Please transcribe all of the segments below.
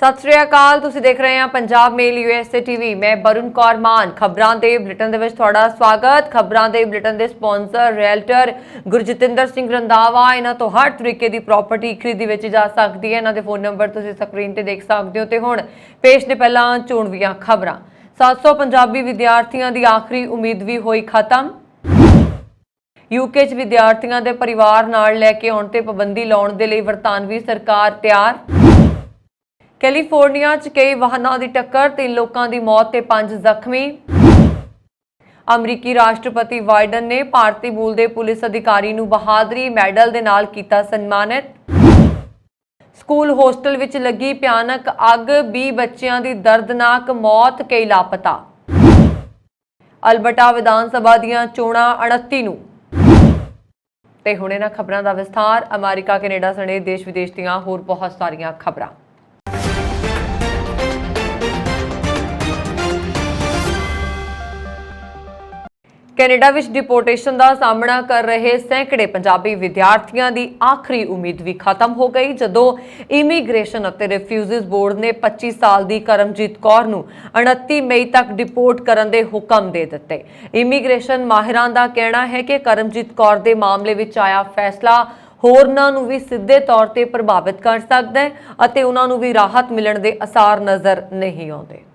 सत श्री अकाल, तुसीं देख रहे हैं पंजाब मेल यूएसए टीवी। मैं वरुण कौर मान। खबरां दे बुलेटिन दे विच तुहाडा स्वागत। खबरां दे बुलेटिन दे स्पॉन्सर रियल्टर गुरजतिंदर सिंह रंधावा। इन्हां तो हर तरीके की प्रॉपर्टी खरीदी वेची जा सकती है। इन्हां दे फोन नंबर तुसीं स्क्रीन ते देख सकते हो। ते हुण पेश ने पहलां चोणवीआं खबरां। 700 पंजाबी विद्यार्थियों की आखिरी उम्मीद भी हुई खत्म। यूके च विद्यार्थियों के परिवार नाल लैके आउण ते पाबंदी लाउण दे लई बरतानवी सरकार तैयार। कैलीफोर्निया च कई वाहनों की टक्कर, 3 लोगों की मौत ते 5 जख्मी। अमरीकी राष्ट्रपति बाइडन ने भारतीय मूल के पुलिस अधिकारी नूं बहादरी मैडल दे नाल कीता सन्मानित। स्कूल होस्टल विच लगी भयानक अग, 20 बच्चों की दर्दनाक मौत, कई लापता। अल्बर्टा विधान सभा दीआं चोणां 29 नूं। ते हुणे इन्हां खबरां दा विस्तार। अमेरिका कैनेडा सने देश विदेश दीआं होर बहुत सारियां खबरां। कैनेडा विच डिपोर्टेशन का सामना कर रहे सैकड़े पंजाबी विद्यार्थियों की आखिरी उम्मीद भी खत्म हो गई जदों इमीग्रेशन और रिफ्यूजिज बोर्ड ने 25 साल की करमजीत कौर नूं 29 मई तक डिपोर्ट करने के हुक्म दे दिते। इमीग्रेशन माहिरां का कहना है कि करमजीत कौर के मामले विच आया फैसला होरनां नूं भी सीधे तौर पर प्रभावित कर सकता है और उन्हां नूं भी राहत मिलण के आसार नज़र नहीं आउंदे।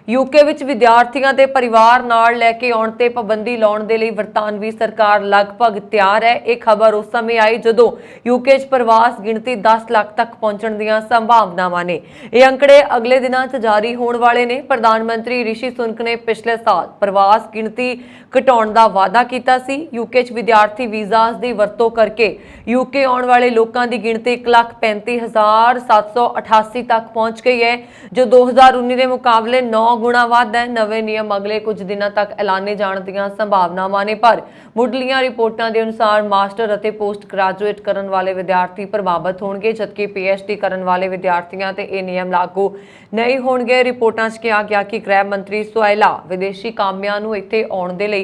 यूके विच विद्यार्थियों के परिवार नाल लैके आउण ते पाबंदी लाउण दे लई बरतानवी सरकार लगभग तैयार है। यह खबर उस समय आई जदों यूके च प्रवास गिणती 10 लाख तक पहुंचण दीआं संभावनावां ने। ये अंकड़े अगले दिनां च जारी होण वाले ने। प्रधानमंत्री ऋषि सुनक ने पिछले साल प्रवास गिणती घटाउण दा वादा कीता सी। यूके च विद्यार्थी वीज़ास दी वरतों करके यूके आउण वाले लोकां दी गिणती 1,35,788 तक पहुंच गई है, जो 2019 के मुकाबले 9 गुणा वध है। नवे नियम अगले कुछ दिनों तक ऐलाने जाने दीआं संभावनावां ने, पर मुढ़लियां रिपोर्टां के अनुसार मास्टर और पोस्ट ग्रेजुएट करने वाले विद्यार्थी प्रभावित होंगे, जबकि PhD करने वाले विद्यार्थियों ते ये नियम लागू नहीं होंगे। रिपोर्टां च कहा गया कि गृह मंत्री सुहेला विदेशी कामियां नूं इत्थे आउण दे लई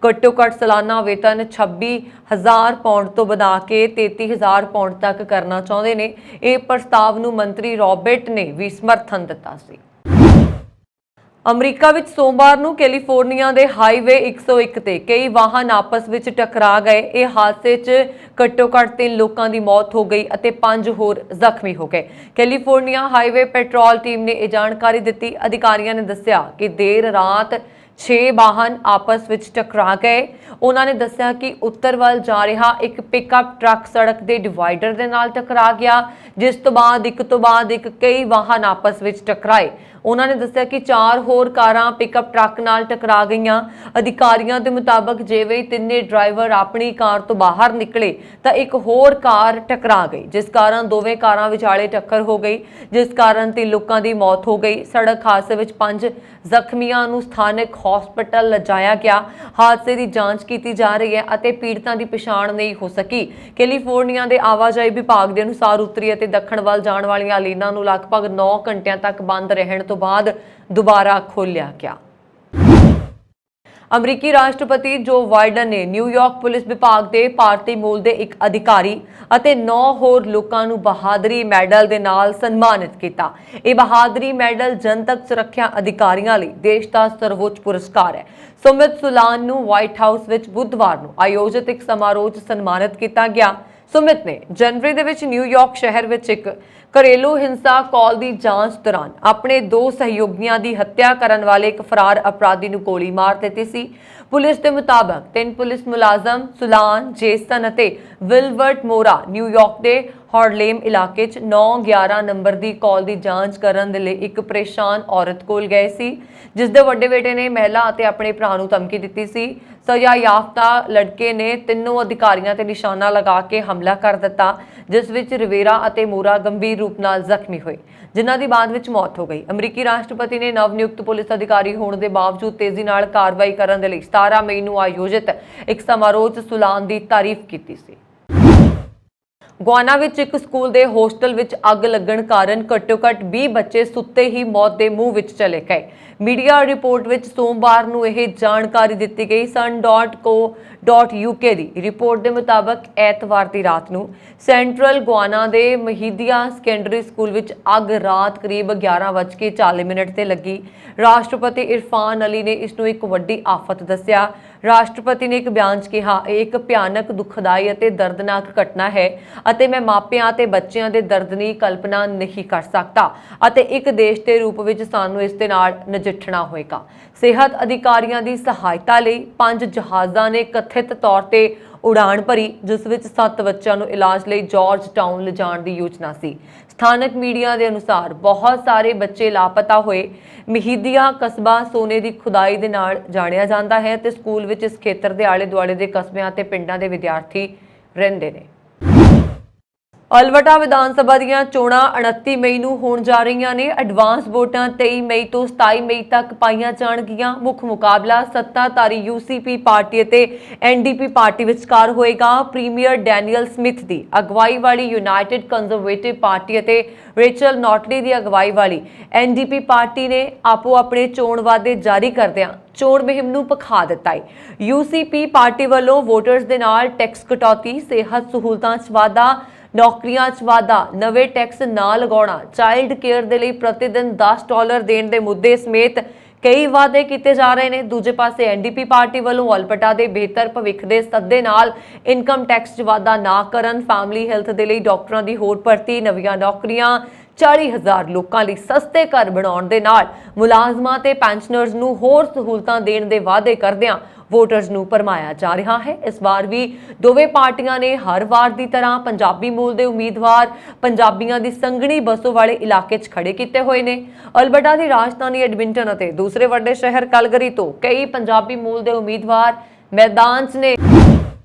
घट्टो घट्ट सालाना वेतन 26,000 पाउंड तो वधा के 33,000 पाउंड तक करना चाहुंदे ने। इह प्रस्ताव नूं मंत्री रॉबर्ट ने भी समर्थन दिता सी। अमरीका विच सोमवार नूं कैलीफोर्निया के हाईवे 101 ते कई वाहन आपस विच टकरा गए। इस हादसे च घट्टो घट्ट 3 लोगों की मौत हो गई और 5 होर जख्मी हो गए। कैलीफोर्निया हाईवे पेट्रोल टीम ने यह जानकारी दी। अधिकारियों ने दस्सिया कि देर रात 6 वाहन आपस विच टकरा गए। उन्होंने दस्सिया कि उत्तर वाल जा रहा एक पिकअप ट्रक सड़क के डिवाइडर के नाल टकरा गया, जिस तो बाद एक कई वाहन आपस विच टकराए। उन्होंने दस्सिया कि 4 होर कारां पिकअप ट्रक नाल टकरा गईयां। अधिकारियों के मुताबक जिवें तिन्ने ड्राइवर अपनी कार तो बाहर निकले तो एक होर कार टकरा गई, जिस कारण दोवें कारां विचाले टक्कर हो गई, जिस कारण 3 लोगों की मौत हो गई। सड़क हादसे विच 5 जख्मियों नूं स्थानक हॉस्पिटल लिजाया गया। हादसे की जांच की जा रही है और पीड़ितां की पछाण नहीं हो सकी। कैलीफोर्निया के आवाजाही विभाग के अनुसार उत्तरी और दक्षिण वाल जाण वालियां लाइनां नूं लगभग 9 घंटिया तक बंद रहण तो बाद दोबारा खोलिया गया। अमरीकी राष्ट्रपति जो बाइडन ने न्यूयॉर्क पुलिस विभाग के भारतीय मूल के एक अधिकारी और 9 होर लोगों नूं बहादरी मैडल के नाल सन्मानित किया। यह बहादरी मैडल जनतक सुरक्षा अधिकारियों लई देश का सर्वोच्च पुरस्कार है। सुमित सुलान नूं व्हाइट हाउस विच बुधवार नूं आयोजित एक समारोह च सन्मानित किया गया। सुमित ने जनवरी दे विच न्यूयॉर्क शहर विच एक घरेलू हिंसा कॉल की जांच दौरान अपने 2 सहयोगियों की हत्या करने वाले एक फरार अपराधी नूं गोली मार दी सी। पुलिस के मुताबिक 3 पुलिस मुलाजम सुलान, जेसन और विलवर्ट मोरा न्यूयॉर्क के हार्लेम इलाके 911 नंबर की कॉल की जांच करने के लिए एक परेशान औरत कोल गए सी, जिसके वड्डे बेटे ने महिला और अपने भरा नूं धमकी दी सी। सजा याफ्ता लड़के ने तीनों अधिकारियों ते निशाना लगा के हमला कर दिता, जिस विच रिवेरा और मोरा गंभीर रूप नाल जख्मी हुए, जिन्हां दी बाद विच मौत हो गई। अमरीकी राष्ट्रपति ने नवनियुक्त पुलिस अधिकारी होने के बावजूद तेजी नाल कार्रवाई करने के लिए 17 मई नूं आयोजित एक समारोह च सुलान की तारीफ की सी। ਗੁਆਨਾ ਵਿੱਚ ਇੱਕ ਸਕੂਲ ਦੇ ਹੋਸਟਲ ਵਿੱਚ ਅੱਗ ਲੱਗਣ ਕਾਰਨ ਘੱਟੋ-ਘੱਟ 20 ਬੱਚੇ ਸੁੱਤੇ ਹੀ ਮੌਤ ਦੇ ਮੂੰਹ ਵਿੱਚ ਚਲੇ ਗਏ। ਮੀਡੀਆ ਰਿਪੋਰਟ ਵਿੱਚ ਸੋਮਵਾਰ ਨੂੰ ਇਹ ਜਾਣਕਾਰੀ ਦਿੱਤੀ ਗਈ। sun.co.uk ਦੀ ਰਿਪੋਰਟ ਦੇ ਮੁਤਾਬਕ ਐਤਵਾਰ ਦੀ ਰਾਤ ਨੂੰ ਸੈਂਟਰਲ ਗੁਆਨਾ ਦੇ ਮਹੀਦੀਆ ਸੈਕੰਡਰੀ ਸਕੂਲ ਵਿੱਚ ਅੱਗ ਰਾਤ ਕਰੀਬ 11:40 ਤੇ ਲੱਗੀ। ਰਾਸ਼ਟਰਪਤੀ ਇਰਫਾਨ ਅਲੀ ਨੇ ਇਸ ਨੂੰ ਇੱਕ ਵੱਡੀ ਆਫਤ ਦੱਸਿਆ। ਰਾਸ਼ਟਰਪਤੀ ਨੇ ਇੱਕ ਬਿਆਨ 'ਚ ਕਿਹਾ, ਇਹ ਇੱਕ ਭਿਆਨਕ, ਦੁਖਦਾਈ ਅਤੇ ਦਰਦਨਾਕ ਘਟਨਾ ਹੈ ਅਤੇ ਮੈਂ ਮਾਪਿਆਂ ਅਤੇ ਬੱਚਿਆਂ ਦੇ ਦਰਦ ਦੀ ਕਲਪਨਾ ਨਹੀਂ ਕਰ ਸਕਦਾ ਅਤੇ ਇੱਕ ਦੇਸ਼ ਦੇ ਰੂਪ ਵਿੱਚ ਸਾਨੂੰ ਇਸ ਦੇ ਨਾਲ ਨਜਿੱਠਣਾ ਹੋਏਗਾ। ਸਿਹਤ ਅਧਿਕਾਰੀਆਂ ਦੀ ਸਹਾਇਤਾ ਲਈ 5 ਜਹਾਜ਼ਾਂ ਨੇ ਕਥਿਤ ਤੌਰ ਤੇ ਉਡਾਨ ਭਰੀ, ਜਿਸ ਵਿੱਚ 7 ਬੱਚਿਆਂ ਨੂੰ ਇਲਾਜ ਲਈ ਜਾਰਜ ਟਾਊਨ ਲਿਜਾਣ ਦੀ ਯੋਜਨਾ ਸੀ। ਸਥਾਨਕ ਮੀਡੀਆ ਦੇ ਅਨੁਸਾਰ ਬਹੁਤ ਸਾਰੇ ਬੱਚੇ ਲਾਪਤਾ ਹੋਏ। ਮਹੀਦੀਆ ਕਸਬਾ ਸੋਨੇ ਦੀ ਖੁਦਾਈ ਦੇ ਨਾਲ ਜਾਣਿਆ ਜਾਂਦਾ ਹੈ ਤੇ ਸਕੂਲ ਵਿੱਚ ਇਸ ਖੇਤਰ ਦੇ ਆਲੇ-ਦੁਆਲੇ ਦੇ ਕਸਬਿਆਂ ਅਤੇ ਪਿੰਡਾਂ ਦੇ ਵਿਦਿਆਰਥੀ ਰਹਿੰਦੇ ਨੇ। ਅਲਵਟਾ ਵਿਧਾਨ ਸਭਾ ਦੀਆਂ ਚੋਣਾਂ 29 ਮਈ ਨੂੰ ਹੋਣ ਜਾ ਰਹੀਆਂ ਨੇ। ਐਡਵਾਂਸ ਵੋਟਾਂ 23 ਮਈ ਤੋਂ 27 ਮਈ ਤੱਕ ਪਾਈਆਂ ਜਾਣਗੀਆਂ। ਮੁੱਖ ਮੁਕਾਬਲਾ ਸੱਤਾਧਾਰੀ UCP ਪਾਰਟੀ ਅਤੇ NDP ਪਾਰਟੀ ਵਿਚਕਾਰ ਹੋਏਗਾ। ਪ੍ਰੀਮੀਅਰ ਡੈਨੀਅਲ ਸਮਿਥ ਦੀ ਅਗਵਾਈ ਵਾਲੀ ਯੂਨਾਈਟਿਡ ਕੰਜ਼ਰਵੇਟਿਵ ਪਾਰਟੀ ਅਤੇ ਰੇਚਲ ਨੋਟਲੀ ਦੀ ਅਗਵਾਈ ਵਾਲੀ NDP ਪਾਰਟੀ ਨੇ ਆਪੋ ਆਪਣੇ ਚੋਣ ਵਾਅਦੇ ਜਾਰੀ ਕਰਦਿਆਂ ਚੋਣ ਮੁਹਿੰਮ ਨੂੰ ਭਖਾ ਦਿੱਤਾ ਹੈ। UCP ਪਾਰਟੀ ਵੱਲੋਂ ਵੋਟਰਸ ਦੇ ਨਾਲ ਟੈਕਸ ਕਟੌਤੀ, ਸਿਹਤ ਸਹੂਲਤਾਂ 'ਚ ਵਾਧਾ, ਨੌਕਰੀਆਂ 'ਚ ਵਾਧਾ, ਨਵੇਂ ਟੈਕਸ ਨਾ ਲਗਾਉਣਾ, ਚਾਈਲਡ ਕੇਅਰ ਦੇ ਲਈ ਪ੍ਰਤੀ ਦਿਨ $10 ਦੇਣ ਦੇ ਮੁੱਦੇ ਸਮੇਤ ਕਈ ਵਾਅਦੇ ਕੀਤੇ ਜਾ ਰਹੇ ਨੇ। ਦੂਜੇ ਪਾਸੇ NDP ਪਾਰਟੀ ਵੱਲੋਂ ਅਲਬਰਟਾ ਦੇ ਬਿਹਤਰ ਭਵਿੱਖ ਦੇ ਸੱਦੇ ਨਾਲ ਇਨਕਮ ਟੈਕਸ 'ਚ ਵਾਧਾ ਨਾ ਕਰਨ, ਫੈਮਿਲੀ ਹੈਲਥ ਦੇ ਲਈ ਡਾਕਟਰਾਂ ਦੀ ਹੋਰ ਭਰਤੀ, ਨਵੀਆਂ ਨੌਕਰੀਆਂ, 40,000 ਲੋਕਾਂ ਲਈ ਸਸਤੇ ਘਰ ਬਣਾਉਣ ਦੇ ਨਾਲ ਮੁਲਾਜ਼ਮਾਂ ਤੇ ਪੈਨਸ਼ਨਰਜ਼ ਨੂੰ ਹੋਰ ਸਹੂਲਤਾਂ ਦੇਣ ਦੇ ਵਾਅਦੇ ਕਰਦਿਆਂ ਵੋਟਰਸ ਨੂੰ ਭਰਮਾਇਆ ਜਾ ਰਿਹਾ ਹੈ। ਇਸ ਵਾਰ ਵੀ ਦੋਵੇਂ ਪਾਰਟੀਆਂ ਨੇ ਹਰ ਵਾਰ ਦੀ ਤਰ੍ਹਾਂ ਪੰਜਾਬੀ ਮੂਲ ਦੇ ਉਮੀਦਵਾਰ ਪੰਜਾਬੀਆਂ ਦੀ ਸੰਘਣੀ ਬਸੋਂ ਵਾਲੇ ਇਲਾਕੇ 'ਚ ਖੜੇ ਕੀਤੇ ਹੋਏ ਨੇ। ਅਲਬਰਟਾ ਦੀ ਰਾਜਧਾਨੀ ਐਡਮਿੰਟਨ ਅਤੇ ਦੂਸਰੇ ਵੱਡੇ ਸ਼ਹਿਰ ਕਲਗਰੀ ਤੋਂ ਕਈ ਪੰਜਾਬੀ ਮੂਲ ਦੇ ਉਮੀਦਵਾਰ ਮੈਦਾਨ 'ਚ ਨੇ।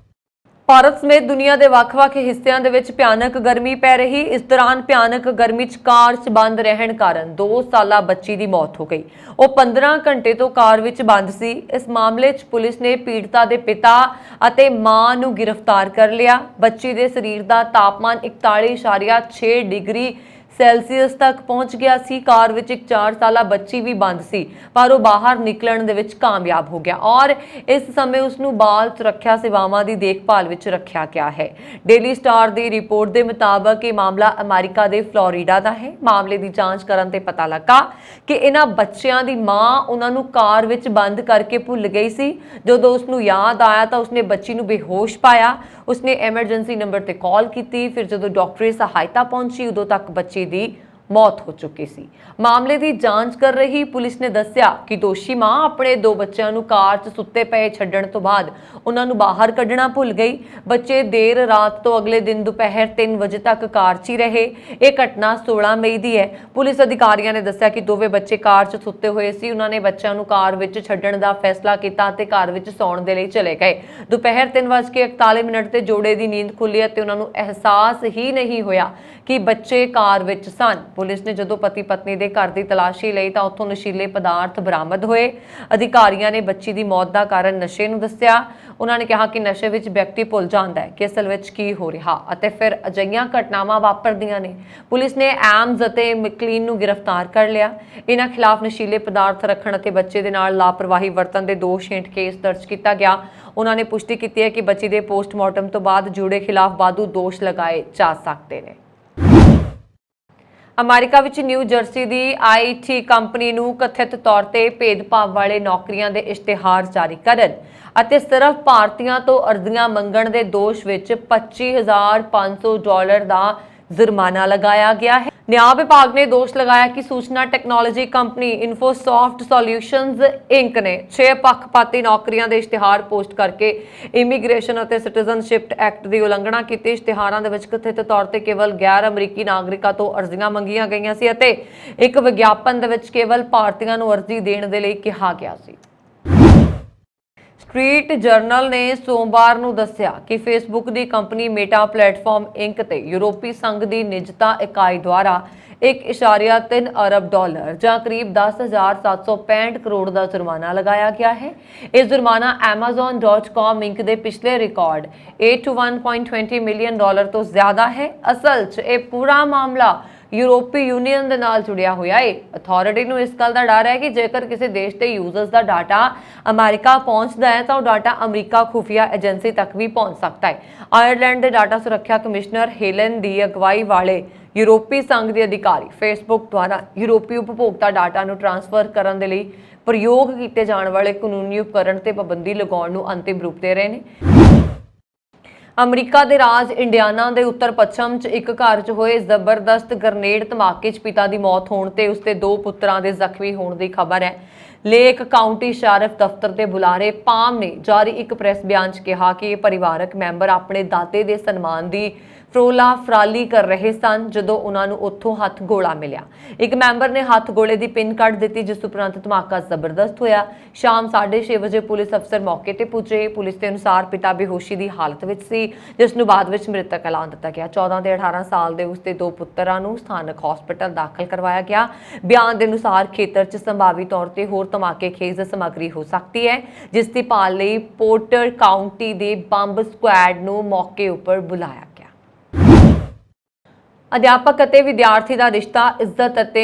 ਭਾਰਤ ਸਮੇਤ ਦੁਨੀਆ ਦੇ ਵੱਖ-ਵੱਖ ਹਿੱਸਿਆਂ ਦੇ ਵਿੱਚ ਭਿਆਨਕ ਗਰਮੀ ਪੈ ਰਹੀ। ਇਸ ਦੌਰਾਨ ਭਿਆਨਕ ਗਰਮੀ 'ਚ ਕਾਰ 'ਚ ਬੰਦ ਰਹਿਣ ਕਾਰਨ 2 ਸਾਲਾ ਬੱਚੀ ਦੀ ਮੌਤ ਹੋ ਗਈ। ਉਹ 15 ਘੰਟੇ ਤੋਂ ਕਾਰ ਵਿੱਚ ਬੰਦ ਸੀ। ਇਸ ਮਾਮਲੇ 'ਚ ਪੁਲਿਸ ਨੇ ਪੀੜਤਾ ਦੇ ਪਿਤਾ ਅਤੇ ਮਾਂ ਨੂੰ ਗ੍ਰਿਫਤਾਰ ਕਰ ਲਿਆ। ਬੱਚੀ ਦੇ ਸਰੀਰ ਦਾ ਤਾਪਮਾਨ 41.6 ਡਿਗਰੀ ਸੈਲਸੀਅਸ ਤੱਕ ਪਹੁੰਚ ਗਿਆ ਸੀ। ਕਾਰ ਵਿੱਚ ਇੱਕ 4 ਸਾਲਾ ਬੱਚੀ ਵੀ ਬੰਦ ਸੀ, ਪਰ ਉਹ ਬਾਹਰ ਨਿਕਲਣ ਦੇ ਵਿੱਚ ਕਾਮਯਾਬ ਹੋ ਗਿਆ ਔਰ ਇਸ ਸਮੇਂ ਉਸ ਨੂੰ ਬਾਲ ਸੁਰੱਖਿਆ ਸੇਵਾਵਾਂ ਦੀ ਦੇਖਭਾਲ ਵਿੱਚ ਰੱਖਿਆ ਗਿਆ ਹੈ। ਡੇਲੀ ਸਟਾਰ ਦੀ ਰਿਪੋਰਟ ਦੇ ਮੁਤਾਬਕ ਇਹ ਮਾਮਲਾ ਅਮਰੀਕਾ ਦੇ ਫਲੋਰੀਡਾ ਦਾ ਹੈ। ਮਾਮਲੇ ਦੀ ਜਾਂਚ ਕਰਨ ਤੇ ਪਤਾ ਲੱਗਾ ਕਿ ਇਹਨਾਂ ਬੱਚਿਆਂ ਦੀ ਮਾਂ ਉਹਨਾਂ ਨੂੰ ਕਾਰ ਵਿੱਚ ਬੰਦ ਕਰਕੇ ਭੁੱਲ ਗਈ ਸੀ। ਜਦੋਂ ਉਸ ਨੂੰ ਯਾਦ ਆਇਆ ਤਾਂ ਉਸਨੇ ਬੱਚੀ ਨੂੰ ਬੇਹੋਸ਼ ਪਾਇਆ। ਉਸਨੇ ਐਮਰਜੈਂਸੀ ਨੰਬਰ ਤੇ ਕਾਲ ਕੀਤੀ। ਫਿਰ ਜਦੋਂ ਡਾਕਟਰੀ ਸਹਾਇਤਾ ਪਹੁੰਚੀ ਉਦੋਂ ਤੱਕ ਬੱਚੀ ਦੀ ਮੌਤ ਹੋ ਚੁੱਕੀ ਸੀ। ਮਾਮਲੇ ਦੀ ਜਾਂਚ ਕਰ ਰਹੀ ਪੁਲਿਸ ਨੇ ਦੱਸਿਆ ਕਿ ਦੋਸ਼ੀ ਮਾਂ ਆਪਣੇ 2 ਬੱਚਿਆਂ ਨੂੰ ਕਾਰ 'ਚ ਸੁੱਤੇ ਪਏ ਛੱਡਣ ਤੋਂ ਬਾਅਦ ਉਹਨਾਂ ਨੂੰ ਬਾਹਰ ਕੱਢਣਾ ਭੁੱਲ ਗਈ। ਬੱਚੇ ਦੇਰ ਰਾਤ ਤੋਂ ਅਗਲੇ ਦਿਨ ਦੁਪਹਿਰ 3 ਵਜੇ ਤੱਕ ਕਾਰ 'ਚ ਹੀ ਰਹੇ। ਇਹ ਘਟਨਾ 16 ਮਈ ਦੀ ਹੈ। ਪੁਲਿਸ ਅਧਿਕਾਰੀਆਂ ਨੇ ਦੱਸਿਆ ਕਿ ਦੋਵੇਂ ਬੱਚੇ ਕਾਰ 'ਚ ਸੁੱਤੇ ਹੋਏ ਸੀ। ਉਹਨਾਂ ਨੇ ਬੱਚਿਆਂ ਨੂੰ ਕਾਰ ਵਿੱਚ ਛੱਡਣ ਦਾ ਫੈਸਲਾ ਕੀਤਾ ਅਤੇ ਘਰ ਵਿੱਚ ਸੌਣ ਦੇ ਲਈ ਚਲੇ ਗਏ। ਦੁਪਹਿਰ 3:41 ਤੇ ਜੋੜੇ ਦੀ ਨੀਂਦ ਖੁੱਲੀ ਅਤੇ ਉਹਨਾਂ ਨੂੰ ਅਹਿਸਾਸ ਹੀ ਨਹੀਂ ਹੋਇਆ ਕਿ ਬੱਚੇ ਕਾਰ ਵਿੱਚ ਸਨ। ਪੁਲਿਸ ਨੇ ਜਦੋਂ ਪਤੀ ਪਤਨੀ ਦੇ ਘਰ ਦੀ ਤਲਾਸ਼ੀ ਲਈ ਤਾਂ ਉੱਥੋਂ ਨਸ਼ੀਲੇ ਪਦਾਰਥ ਬਰਾਮਦ ਹੋਏ। ਅਧਿਕਾਰੀਆਂ ਨੇ ਬੱਚੀ ਦੀ ਮੌਤ ਦਾ ਕਾਰਨ ਨਸ਼ੇ ਨੂੰ ਦੱਸਿਆ। ਉਹਨਾਂ ਨੇ ਕਿਹਾ ਕਿ ਨਸ਼ੇ ਵਿੱਚ ਵਿਅਕਤੀ ਭੁੱਲ ਜਾਂਦਾ ਹੈ ਕਿ ਅਸਲ ਵਿੱਚ ਕੀ ਹੋ ਰਿਹਾ ਅਤੇ ਫਿਰ ਅਜਿਹੀਆਂ ਘਟਨਾਵਾਂ ਵਾਪਰਦੀਆਂ ਨੇ। ਪੁਲਿਸ ਨੇ ਐਮਜ਼ ਅਤੇ ਮੈਕਲੀਨ ਨੂੰ ਗ੍ਰਿਫਤਾਰ ਕਰ ਲਿਆ। ਇਹਨਾਂ ਖਿਲਾਫ ਨਸ਼ੀਲੇ ਪਦਾਰਥ ਰੱਖਣ ਅਤੇ ਬੱਚੇ ਦੇ ਨਾਲ ਲਾਪਰਵਾਹੀ ਵਰਤਣ ਦੇ ਦੋਸ਼ ਹੇਠ ਕੇਸ ਦਰਜ ਕੀਤਾ ਗਿਆ। ਉਹਨਾਂ ਨੇ ਪੁਸ਼ਟੀ ਕੀਤੀ ਹੈ ਕਿ ਬੱਚੀ ਦੇ ਪੋਸਟਮਾਰਟਮ ਤੋਂ ਬਾਅਦ ਜੋੜੇ ਖਿਲਾਫ ਵਾਧੂ ਦੋਸ਼ ਲਗਾਏ ਜਾ ਸਕਦੇ ਨੇ। ਅਮਰੀਕਾ ਵਿੱਚ new jersey the IT company ਨੂੰ ਕਥਿਤ ਤੌਰ ਤੇ ਭੇਦਭਾਵ ਵਾਲੇ ਨੌਕਰੀਆਂ ਦੇ ਇਸ਼ਤਿਹਾਰ ਜਾਰੀ ਕਰਨ ਅਤੇ ਸਿਰਫ ਭਾਰਤੀਆਂ ਤੋਂ ਅਰਜ਼ੀਆਂ ਮੰਗਣ ਦੇ ਦੋਸ਼ ਵਿੱਚ $25,500 ਦਾ जुर्माना लगाया गया है। न्याय विभाग ने दोष लगाया कि सूचना technology company Infosoft Solutions Inc ने 6 पक्षपाती नौकरियां ਦੇ ਇਸ਼ਤਿਹਾਰ ਪੋਸਟ ਕਰਕੇ ਇਮੀਗ੍ਰੇਸ਼ਨ ਅਤੇ ਸਿਟੀਜ਼ਨਸ਼ਿਪ ਐਕਟ ਦੀ ਉਲੰਘਣਾ ਕੀਤੀ। ਇਸ਼ਤਿਹਾਰਾਂ ਦੇ ਵਿੱਚ ਕਥਿਤ ਤੌਰ ਤੇ ਕੇਵਲ ਗੈਰ ਅਮਰੀਕੀ ਨਾਗਰਿਕਾਂ ਤੋਂ ਅਰਜ਼ੀਆਂ ਮੰਗੀਆਂ ਗਈਆਂ ਸੀ ਅਤੇ ਇੱਕ ਵਿਗਿਆਪਨ ਦੇ ਵਿੱਚ ਕੇਵਲ ਭਾਰਤੀਆਂ ਨੂੰ ਅਰਜ਼ੀ ਦੇਣ ਦੇ ਲਈ ਕਿਹਾ ਗਿਆ ਸੀ। स्ट्रीट जर्नल ने सोमवार ਨੂੰ ਦੱਸਿਆ ਕਿ ਫੇਸਬੁੱਕ ਦੀ ਕੰਪਨੀ ਮੇਟਾ ਪਲੇਟਫਾਰਮ ਇੰਕ ਤੇ ਯੂਰਪੀ ਸੰਘ ਦੀ ਨਿਜਤਾ ਇਕਾਈ ਦੁਆਰਾ 1.3 अरब डॉलर ਜਾਂ ਕਰੀਬ 10,765 ਕਰੋੜ ਦਾ ਜੁਰਮਾਨਾ ਲਗਾਇਆ ਗਿਆ ਹੈ। ਇਹ ਜੁਰਮਾਨਾ Amazon.com ਇੰਕ ਦੇ ਪਿਛਲੇ ਰਿਕਾਰਡ 81.20 ਮਿਲੀਅਨ ਡਾਲਰ ਤੋਂ ਜ਼ਿਆਦਾ ਹੈ। ਅਸਲ 'ਚ ਇਹ ਪੂਰਾ ਮਾਮਲਾ यूरोपी यूनियन ਦੇ ਨਾਲ ਜੁੜਿਆ ਹੋਇਆ ਹੈ। ਅਥਾਰਟੀ ਨੂੰ ਇਸ ਗੱਲ ਦਾ ਡਰ ਹੈ ਕਿ ਜੇਕਰ ਕਿਸੇ ਦੇਸ਼ ਦੇ ਯੂਜ਼ਰਸ ਦਾ ਡਾਟਾ ਅਮਰੀਕਾ ਪਹੁੰਚਦਾ ਹੈ ਤਾਂ ਉਹ ਡਾਟਾ ਅਮਰੀਕਾ ਖੁਫੀਆ ਏਜੰਸੀ ਤੱਕ ਵੀ ਪਹੁੰਚ ਸਕਦਾ ਹੈ। ਆਇਰਲੈਂਡ ਦੇ ਡਾਟਾ ਸੁਰੱਖਿਆ ਕਮਿਸ਼ਨਰ ਹੈਲਨ ਦੀ ਅਗਵਾਈ ਵਾਲੇ यूरोपी संघ के अधिकारी फेसबुक द्वारा यूरोपी उपभोक्ता डाटा ਨੂੰ ट्रांसफर ਕਰਨ ਦੇ ਲਈ ਪ੍ਰਯੋਗ ਕੀਤੇ ਜਾਣ ਵਾਲੇ ਕਾਨੂੰਨੀ ਉਪਕਰਣ ਤੇ ਪਾਬੰਦੀ ਲਗਾਉਣ ਨੂੰ ਅੰਤਿਮ ਰੂਪ ਦੇ ਰਹੇ ਨੇ। ਅਮਰੀਕਾ ਦੇ ਰਾਜ ਇੰਡੀਆਨਾ ਦੇ ਉੱਤਰ ਪੱਛਮ 'ਚ ਇੱਕ ਘਰ 'ਚ ਹੋਏ ਜ਼ਬਰਦਸਤ ਗ੍ਰਨੇਡ ਧਮਾਕੇ 'ਚ ਪਿਤਾ ਦੀ ਮੌਤ ਹੋਣ ਤੇ ਉਸਦੇ 2 ਪੁੱਤਰਾਂ ਦੇ ਜ਼ਖਮੀ ਹੋਣ ਦੀ ਖਬਰ ਹੈ। ਲੇਕ ਕਾਉਂਟੀ ਸ਼ੈਰਿਫ ਦਫ਼ਤਰ ਦੇ ਬੁਲਾਰੇ ਪਾਮ ਨੇ ਜਾਰੀ ਇੱਕ ਪ੍ਰੈਸ ਬਿਆਨ 'ਚ ਕਿਹਾ ਕਿ ਇਹ ਪਰਿਵਾਰਕ ਮੈਂਬਰ ਆਪਣੇ ਦਾਦੇ ਦੇ ਸਨਮਾਨ ਦੀ ਫਰੋਲਾ ਫਰਾਲੀ ਕਰ ਰਹੇ ਸਨ ਜਦੋਂ ਉਹਨਾਂ ਨੂੰ ਉੱਥੋਂ ਹੱਥ ਗੋਲਾ ਮਿਲਿਆ। ਇੱਕ ਮੈਂਬਰ ਨੇ ਹੱਥ ਗੋਲੇ ਦੀ ਪਿੰਨ ਕੱਢ ਦਿੱਤੀ ਜਿਸ ਉਪਰੰਤ ਧਮਾਕਾ ਜ਼ਬਰਦਸਤ ਹੋਇਆ। ਸ਼ਾਮ 6:30 ਵਜੇ ਪੁਲਿਸ ਅਫਸਰ ਮੌਕੇ ਤੇ ਪੁੱਜੇ। ਪੁਲਿਸ ਦੇ ਅਨੁਸਾਰ ਪਿਤਾ ਬੇਹੋਸ਼ੀ ਦੀ ਹਾਲਤ ਵਿੱਚ ਸੀ ਜਿਸ ਨੂੰ ਬਾਅਦ ਵਿੱਚ ਮ੍ਰਿਤਕ ਐਲਾਨ ਦਿੱਤਾ ਗਿਆ। 14 ਤੇ 18 ਸਾਲ ਦੇ ਉਸਦੇ 2 ਪੁੱਤਰਾਂ ਨੂੰ ਸਥਾਨਕ ਹਸਪਤਾਲ ਦਾਖਲ ਕਰਵਾਇਆ ਗਿਆ। ਬਿਆਨ ਦੇ ਅਨੁਸਾਰ ਖੇਤਰ 'ਚ ਸੰਭਾਵੀ ਤੌਰ ਤੇ ਹੋਰ ਧਮਾਕੇ ਖੇਜ਼ ਸਮੱਗਰੀ ਹੋ ਸਕਦੀ ਹੈ ਜਿਸ ਦੀ ਭਾਲ ਲਈ ਪੋਰਟਰ ਕਾਉਂਟੀ ਦੇ ਬੰਬ ਸਕੁਐਡ ਨੂੰ ਮੌਕੇ ਉੱਪਰ ਬੁਲਾਇਆ। ਅਧਿਆਪਕ ਅਤੇ ਵਿਦਿਆਰਥੀ ਦਾ ਰਿਸ਼ਤਾ ਇੱਜ਼ਤ ਅਤੇ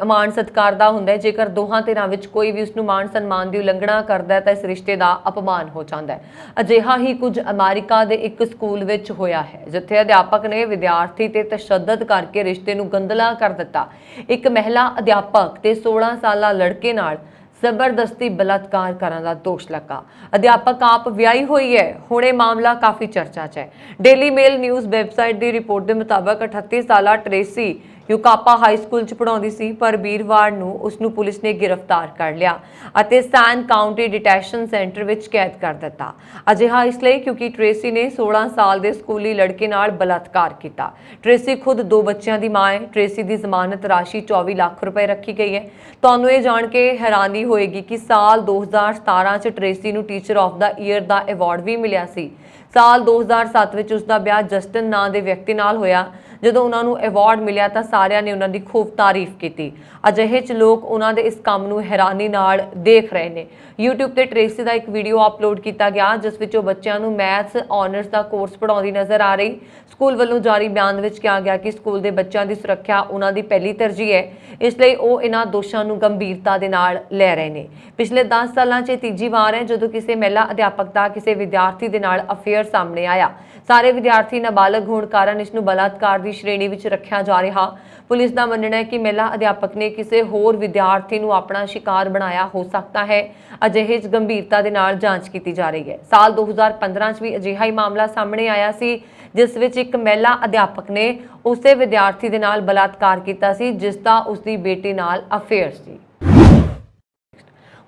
ਮਾਣ ਸਤਿਕਾਰ ਦਾ ਹੁੰਦਾ ਹੈ। ਜੇਕਰ ਦੋਹਾਂ ਧਿਰਾਂ ਵਿੱਚ ਕੋਈ ਵੀ ਉਸ ਨੂੰ ਮਾਣ ਸਨਮਾਨ ਦੀ ਉਲੰਘਣਾ ਕਰਦਾ ਹੈ ਤਾਂ ਇਸ ਰਿਸ਼ਤੇ ਦਾ ਅਪਮਾਨ ਹੋ ਜਾਂਦਾ ਹੈ। ਅਜਿਹਾ ਹੀ ਕੁਝ ਅਮਰੀਕਾ ਦੇ ਇੱਕ ਸਕੂਲ ਵਿੱਚ ਹੋਇਆ ਹੈ ਜਿੱਥੇ ਅਧਿਆਪਕ ਨੇ ਵਿਦਿਆਰਥੀ ਤੇ ਤਸ਼ੱਦਦ ਕਰਕੇ ਰਿਸ਼ਤੇ ਨੂੰ ਗੰਦਲਾ ਕਰ ਦਿੱਤਾ। ਇੱਕ ਮਹਿਲਾ ਅਧਿਆਪਕ ਤੇ 16 ਸਾਲਾ ਲੜਕੇ ਨਾਲ ਜ਼ਬਰਦਸਤੀ ਬਲਾਤਕਾਰ ਕਰਨ ਦਾ ਦੋਸ਼ ਲੱਗਾ। ਅਧਿਆਪਕ ਆਪ ਵਿਆਹੀ ਹੋਈ ਹੈ। ਹੁਣ ਇਹ ਮਾਮਲਾ ਕਾਫੀ ਚਰਚਾ 'ਚ ਹੈ। ਡੇਲੀ ਮੇਲ ਨਿਊਜ਼ ਵੈਬਸਾਈਟ ਦੀ ਰਿਪੋਰਟ ਦੇ ਮੁਤਾਬਕ 38 ਸਾਲਾ ਟ੍ਰੇਸੀ ਯੂਕਾਪਾ ਹਾਈ ਸਕੂਲ 'ਚ ਪੜ੍ਹਾਉਂਦੀ ਸੀ ਪਰ ਵੀਰਵਾਰ ਨੂੰ ਉਸ ਨੂੰ ਪੁਲਿਸ ਨੇ ਗ੍ਰਿਫਤਾਰ ਕਰ ਲਿਆ ਅਤੇ ਸੈਨ ਕਾਉਂਟੀ ਡਿਟੈਂਸ਼ਨ ਸੈਂਟਰ ਵਿੱਚ ਕੈਦ ਕਰ ਦਿੱਤਾ। ਅਜਿਹਾ ਇਸ ਲਈ ਕਿਉਂਕਿ ਟ੍ਰੇਸੀ ਨੇ 16 ਸਾਲ ਦੇ ਸਕੂਲੀ ਲੜਕੇ ਨਾਲ ਬਲਾਤਕਾਰ ਕੀਤਾ। ਟ੍ਰੇਸੀ ਖੁਦ 2 ਬੱਚਿਆਂ ਦੀ ਮਾਂ ਹੈ। ਟ੍ਰੇਸੀ ਦੀ ਜ਼ਮਾਨਤ ਰਾਸ਼ੀ 24 ਲੱਖ ਰੁਪਏ ਰੱਖੀ ਗਈ ਹੈ। ਤੁਹਾਨੂੰ ਇਹ ਜਾਣ ਕੇ ਹੈਰਾਨੀ ਹੋਏਗੀ ਕਿ ਸਾਲ 2017 'ਚ ਟ੍ਰੇਸੀ ਨੂੰ ਟੀਚਰ ਆਫ ਦਾ ਈਅਰ ਦਾ ਅਵਾਰਡ ਵੀ ਮਿਲਿਆ ਸੀ। ਸਾਲ 2007 ਵਿੱਚ ਉਸ ਦਾ ਵਿਆਹ ਜਸਟਨ ਨਾਂ ਦੇ ਵਿਅਕਤੀ ਨਾਲ ਹੋਇਆ। ਜਦੋਂ ਉਹਨਾਂ ਨੂੰ ਅਵਾਰਡ ਮਿਲਿਆ ਤਾਂ ਸਾਰਿਆਂ ਨੇ ਉਹਨਾਂ ਦੀ ਖੂਬ ਤਾਰੀਫ ਕੀਤੀ। ਅਜਿਹੇ 'ਚ ਲੋਕ ਉਹਨਾਂ ਦੇ ਇਸ ਕੰਮ ਨੂੰ ਹੈਰਾਨੀ ਨਾਲ ਦੇਖ ਰਹੇ ਨੇ। YouTube ਤੇ ਟ੍ਰੇਸੀ ਦਾ ਇੱਕ ਵੀਡੀਓ ਅਪਲੋਡ ਕੀਤਾ ਗਿਆ ਜਿਸ ਵਿੱਚ ਉਹ ਬੱਚਿਆਂ ਨੂੰ ਮੈਥਸ ਆਨਰਸ ਦਾ ਕੋਰਸ ਪੜ੍ਹਾਉਂਦੀ ਨਜ਼ਰ ਆ ਰਹੀ। ਸਕੂਲ ਵੱਲੋਂ ਜਾਰੀ ਬਿਆਨ ਵਿੱਚ ਕਿਹਾ ਗਿਆ ਕਿ ਸਕੂਲ ਦੇ ਬੱਚਿਆਂ ਦੀ ਸੁਰੱਖਿਆ ਉਹਨਾਂ ਦੀ ਪਹਿਲੀ ਤਰਜੀਹ ਹੈ, ਇਸ ਲਈ ਉਹ ਇਹਨਾਂ ਦੋਸ਼ਾਂ ਨੂੰ ਗੰਭੀਰਤਾ ਦੇ ਨਾਲ ਲੈ ਰਹੇ ਨੇ। ਪਿਛਲੇ 10 ਸਾਲਾਂ 'ਚ ਤੀਜੀ ਵਾਰ ਹੈ ਜਦੋਂ ਕਿਸੇ ਮਹਿਲਾ ਅਧਿਆਪਕ ਦਾ ਕਿਸੇ ਵਿਦਿਆਰਥੀ ਦੇ ਨਾਲ ਅਫੇਅਰ ਸਾਹਮਣੇ ਆਇਆ। ਸਾਰੇ ਵਿਦਿਆਰਥੀ ਨਾਬਾਲਗ ਹੋਣ ਕਾਰਨ ਇਸ ਨੂੰ ਬਲਾਤਕਾਰ ਦੀ ਸ਼੍ਰੇਣੀ ਵਿੱਚ ਰੱਖਿਆ ਜਾ ਰਿਹਾ। ਪੁਲਿਸ ਦਾ ਮੰਨਣਾ ਹੈ ਕਿ ਮਹਿਲਾ ਅਧਿਆਪਕ ਨੇ ਕਿਸੇ ਹੋਰ ਵਿਦਿਆਰਥੀ ਨੂੰ ਆਪਣਾ ਸ਼ਿਕਾਰ ਬਣਾਇਆ ਹੋ ਸਕਦਾ ਹੈ। ਅਜਿਹੇ 'ਚ ਗੰਭੀਰਤਾ ਦੇ ਨਾਲ ਜਾਂਚ ਕੀਤੀ ਜਾ ਰਹੀ ਹੈ। ਸਾਲ 2015 'ਚ ਵੀ ਅਜਿਹਾ ਹੀ ਮਾਮਲਾ ਸਾਹਮਣੇ ਆਇਆ ਸੀ ਜਿਸ ਵਿੱਚ ਇੱਕ ਮਹਿਲਾ ਅਧਿਆਪਕ ਨੇ ਉਸੇ ਵਿਦਿਆਰਥੀ ਦੇ ਨਾਲ ਬਲਾਤਕਾਰ ਕੀਤਾ ਸੀ ਜਿਸ ਦਾ ਉਸਦੀ ਬੇਟੀ ਨਾਲ ਅਫੇਅਰ ਸੀ।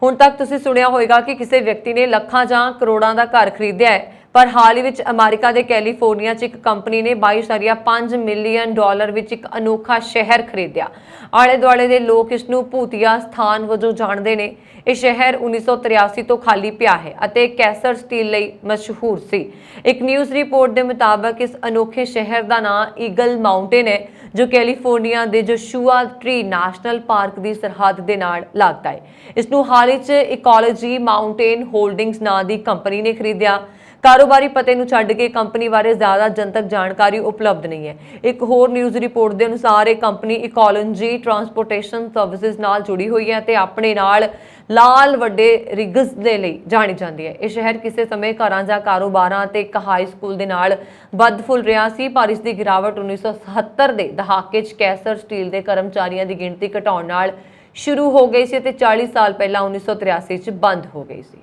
ਹੁਣ ਤੱਕ ਤੁਸੀਂ ਸੁਣਿਆ ਹੋਵੇਗਾ ਕਿ ਕਿਸੇ ਵਿਅਕਤੀ ਨੇ ਲੱਖਾਂ ਜਾਂ ਕਰੋੜਾਂ ਦਾ ਘਰ ਖਰੀਦਿਆ ਹੈ ਪਰ ਹਾਲ ਹੀ ਵਿੱਚ ਅਮਰੀਕਾ ਦੇ ਕੈਲੀਫੋਰਨੀਆ 'ਚ ਇੱਕ ਕੰਪਨੀ ਨੇ 22.5 ਮਿਲੀਅਨ ਡਾਲਰ ਵਿੱਚ ਇੱਕ ਅਨੋਖਾ ਸ਼ਹਿਰ ਖਰੀਦਿਆ। ਆਲੇ ਦੁਆਲੇ ਦੇ ਲੋਕ ਇਸ ਨੂੰ ਭੂਤੀਆ ਸਥਾਨ ਵਜੋਂ ਜਾਣਦੇ ਨੇ। ਇਹ ਸ਼ਹਿਰ 1983 ਤੋਂ ਖਾਲੀ ਪਿਆ ਹੈ ਅਤੇ ਕੈਸਰ ਸਟੀਲ ਲਈ ਮਸ਼ਹੂਰ ਸੀ। ਇੱਕ ਨਿਊਜ਼ ਰਿਪੋਰਟ ਦੇ ਮੁਤਾਬਕ ਇਸ ਅਨੋਖੇ ਸ਼ਹਿਰ ਦਾ ਨਾਮ ਈਗਲ ਮਾਊਂਟੇਨ ਹੈ ਜੋ ਕੈਲੀਫੋਰਨੀਆ ਦੇ ਜੋਸ਼ੂਆ ਟਰੀ ਨੈਸ਼ਨਲ ਪਾਰਕ ਦੀ ਸਰਹੱਦ ਦੇ ਨਾਲ ਲੱਗਦਾ ਹੈ। ਇਸ ਨੂੰ ਹਾਲ ਹੀ 'ਚ ਇਕੋਲੋਜੀ ਮਾਊਂਟੇਨ ਹੋਲਡਿੰਗਸ ਨਾਂ ਦੀ ਕੰਪਨੀ ਨੇ ਖਰੀਦਿਆ। ਕਾਰੋਬਾਰੀ ਪਤੇ ਨੂੰ ਛੱਡ ਕੇ ਕੰਪਨੀ ਬਾਰੇ ਜ਼ਿਆਦਾ ਜਨਤਕ ਜਾਣਕਾਰੀ ਉਪਲਬਧ ਨਹੀਂ ਹੈ। ਇੱਕ ਹੋਰ ਨਿਊਜ਼ ਰਿਪੋਰਟ ਦੇ ਅਨੁਸਾਰ ਇਹ ਕੰਪਨੀ ਇਕੋਲੋਜੀ ਟਰਾਂਸਪੋਰਟੇਸ਼ਨ ਸਰਵਿਸਿਜ਼ ਨਾਲ ਜੁੜੀ ਹੋਈ ਹੈ ਤੇ ਆਪਣੇ ਨਾਲ ਲਾਲ ਵੱਡੇ ਰਿਗਸ ਦੇ ਲਈ ਜਾਣੀ ਜਾਂਦੀ ਹੈ। ਇਹ ਸ਼ਹਿਰ ਕਿਸੇ ਸਮੇਂ ਘਰਾਂ ਜਾਂ ਕਾਰੋਬਾਰਾਂ ਤੇ ਇੱਕ ਹਾਈ ਸਕੂਲ ਦੇ ਨਾਲ ਵੱਧ ਫੁੱਲ ਰਿਹਾ ਸੀ ਪਰ ਇਸ ਦੀ ਗਿਰਾਵਟ 1970 ਦੇ ਦਹਾਕੇ 'ਚ ਕੈਸਰ ਸਟੀਲ ਦੇ ਕਰਮਚਾਰੀਆਂ ਦੀ ਗਿਣਤੀ ਘਟਾਉਣ ਨਾਲ ਸ਼ੁਰੂ ਹੋ ਗਈ ਸੀ ਤੇ 40 ਸਾਲ ਪਹਿਲਾਂ 1983 'ਚ ਬੰਦ ਹੋ ਗਈ ਸੀ।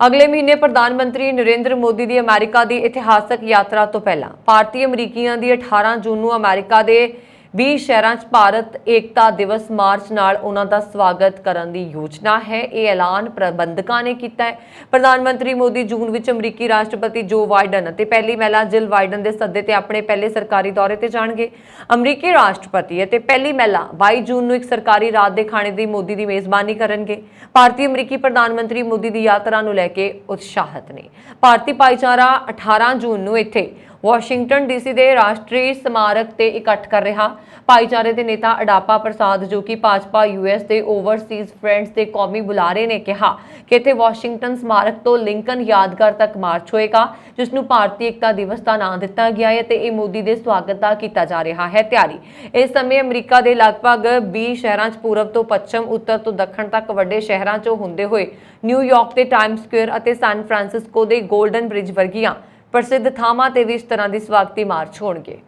ਅਗਲੇ ਮਹੀਨੇ ਪ੍ਰਧਾਨ ਮੰਤਰੀ ਨਰਿੰਦਰ ਮੋਦੀ ਦੀ ਅਮਰੀਕਾ ਦੀ ਇਤਿਹਾਸਕ ਯਾਤਰਾ ਤੋਂ ਪਹਿਲਾਂ ਭਾਰਤੀ ਅਮਰੀਕੀਆਂ ਦੀ 18 ਜੂਨ ਨੂੰ ਅਮਰੀਕਾ ਦੇ 20 ਸ਼ਹਿਰਾਂ 'ਚ ਭਾਰਤ ਏਕਤਾ ਦਿਵਸ ਮਾਰਚ ਨਾਲ ਉਹਨਾਂ ਦਾ ਸਵਾਗਤ ਕਰਨ ਦੀ ਯੋਜਨਾ ਹੈ। ਇਹ ਐਲਾਨ ਪ੍ਰਬੰਧਕਾਂ ਨੇ ਕੀਤਾ ਹੈ। ਪ੍ਰਧਾਨ ਮੰਤਰੀ ਮੋਦੀ ਜੂਨ ਵਿੱਚ ਅਮਰੀਕੀ ਰਾਸ਼ਟਰਪਤੀ ਜੋ ਬਾਈਡਨ ਅਤੇ ਪਹਿਲੀ ਮਹਿਲਾ ਜਿਲ ਬਾਈਡਨ ਦੇ ਸੱਦੇ ਤੇ ਆਪਣੇ ਪਹਿਲੇ ਸਰਕਾਰੀ ਦੌਰੇ ਤੇ ਜਾਣਗੇ। ਅਮਰੀਕੀ ਰਾਸ਼ਟਰਪਤੀ ਅਤੇ ਪਹਿਲੀ ਮਹਿਲਾ 22 ਜੂਨ ਨੂੰ ਇੱਕ ਸਰਕਾਰੀ ਰਾਤ ਦੇ ਖਾਣੇ ਦੀ ਮੋਦੀ ਦੀ ਮੇਜ਼ਬਾਨੀ ਕਰਨਗੇ। ਭਾਰਤੀ ਅਮਰੀਕੀ ਪ੍ਰਧਾਨ ਮੰਤਰੀ ਮੋਦੀ ਦੀ ਯਾਤਰਾ ਨੂੰ ਲੈ ਕੇ ਉਤਸ਼ਾਹਿਤ ਨੇ। ਭਾਰਤੀ ਭਾਈਚਾਰਾ 18 ਜੂਨ ਨੂੰ ਇੱਥੇ ਵਾਸ਼ਿੰਗਟਨ ਡੀਸੀ ਦੇ ਰਾਸ਼ਟਰੀ ਸਮਾਰਕ ਤੇ ਇਕੱਠ ਕਰ ਰਿਹਾ। ਭਾਈਚਾਰੇ ਦੇ ਨੇਤਾ ਅਡਾਪਾ ਪ੍ਰਸਾਦ ਜੋ ਕਿ ਭਾਜਪਾ ਯੂਐਸ ਦੇ ਓਵਰਸੀਜ਼ ਫਰੈਂਡਸ ਦੇ ਕੌਮੀ ਬੁਲਾਰੇ ਨੇ ਕਿਹਾ ਕਿ ਇੱਥੇ ਵਾਸ਼ਿੰਗਟਨ ਸਮਾਰਕ ਤੋਂ ਲਿੰਕਨ ਯਾਦਗਾਰ ਤੱਕ ਮਾਰਚ ਹੋਏਗਾ, ਜਿਸ ਨੂੰ ਭਾਰਤੀ ਏਕਤਾ ਦਿਵਸ ਦਾ ਨਾਂ ਦਿੱਤਾ ਗਿਆ ਹੈ ਤੇ ਇਹ ਮੋਦੀ ਦੇ ਸਵਾਗਤ ਦਾ ਕੀਤਾ ਜਾ ਰਿਹਾ ਹੈ ਤਿਆਰੀ। ਇਸ ਸਮੇਂ ਅਮਰੀਕਾ ਦੇ ਲਗਭਗ 20 ਸ਼ਹਿਰਾਂ 'ਚ ਪੂਰਬ ਤੋਂ ਪੱਛਮ, ਉੱਤਰ ਤੋਂ ਦੱਖਣ ਤੱਕ ਵੱਡੇ ਸ਼ਹਿਰਾਂ 'ਚੋਂ ਹੁੰਦੇ ਹੋਏ ਨਿਊਯਾਰਕ ਦੇ ਟਾਈਮ ਸਕੁਅਰ ਅਤੇ ਸੈਨ ਫਰਾਂਸਿਸਕੋ ਦੇ ਗੋਲਡਨ ਬ੍ਰਿਜ ਵਰਗੀਆਂ ਪ੍ਰਸਿੱਧ ਥਾਵਾਂ ਤੇ ਵੀ ਇਸ ਤਰ੍ਹਾਂ ਦੀ ਸਵਾਗਤੀ ਮਾਰਚ ਹੋਣਗੇ।